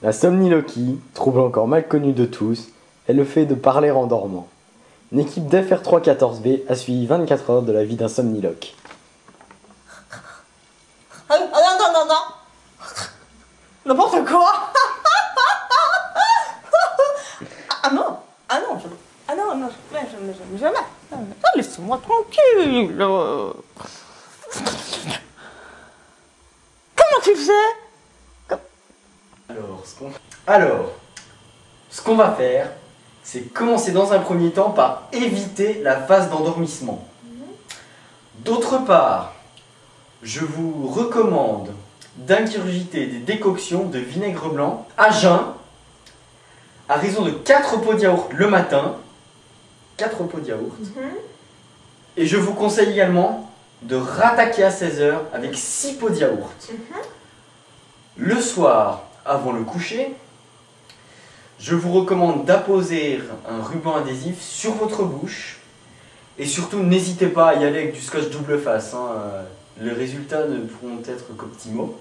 La somniloquie, trouble encore mal connu de tous, est le fait de parler en dormant. Une équipe d'FR314B a suivi 24 heures de la vie d'un somniloque. Ah non, non, non, non. N'importe quoi. Ah non, ah non, ah non, non, jamais. Laissez-moi tranquille. Comment tu fais? Alors, ce qu'on va faire, c'est commencer dans un premier temps par éviter la phase d'endormissement. D'autre part, je vous recommande d'ingurgiter des décoctions de vinaigre blanc à jeun à raison de 4 pots de yaourt le matin. 4 pots de yaourt. Et je vous conseille également de rattaquer à 16 heures avec 6 pots de yaourt. Le soir, avant le coucher, je vous recommande d'apposer un ruban adhésif sur votre bouche. Et surtout, n'hésitez pas à y aller avec du scotch double face. Les résultats ne pourront être qu'optimaux.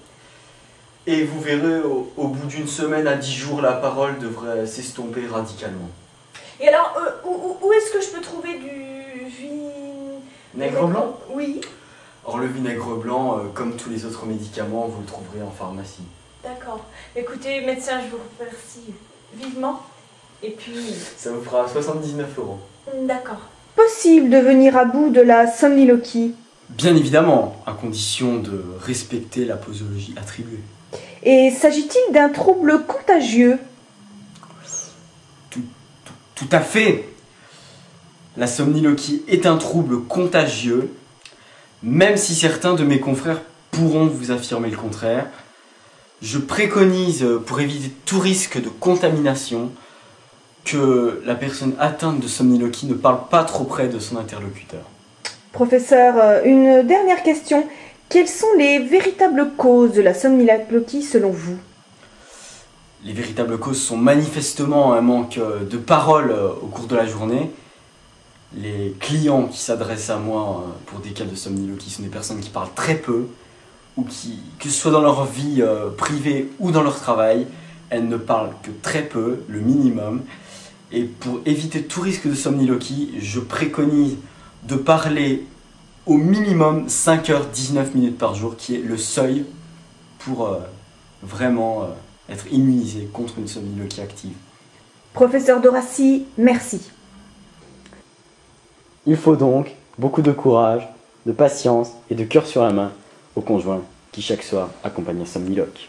Et vous verrez, au bout d'une semaine à 10 jours, la parole devrait s'estomper radicalement. Et alors, où est-ce que je peux trouver du vinaigre blanc? Oui. Or, le vinaigre blanc, comme tous les autres médicaments, vous le trouverez en pharmacie. D'accord. Écoutez, médecin, je vous remercie vivement. Et puis... Ça vous fera 79 €. D'accord. Possible de venir à bout de la somniloquie? Bien évidemment, à condition de respecter la posologie attribuée. Et s'agit-il d'un trouble contagieux? Tout à fait. La somniloquie est un trouble contagieux, même si certains de mes confrères pourront vous affirmer le contraire. Je préconise, pour éviter tout risque de contamination, que la personne atteinte de somniloquie ne parle pas trop près de son interlocuteur. Professeur, une dernière question. Quelles sont les véritables causes de la somniloquie selon vous? Les véritables causes sont manifestement un manque de parole au cours de la journée. Les clients qui s'adressent à moi pour des cas de somniloquie sont des personnes qui parlent très peu, ou qui, que ce soit dans leur vie privée ou dans leur travail, elles ne parlent que très peu, le minimum. Et pour éviter tout risque de somniloquie, je préconise de parler au minimum 5 heures 19 minutes par jour, qui est le seuil pour vraiment être immunisé contre une somniloquie active. Professeur Dorassi, merci. Il faut donc beaucoup de courage, de patience et de cœur sur la main au conjoint qui chaque soir accompagne un somniloque.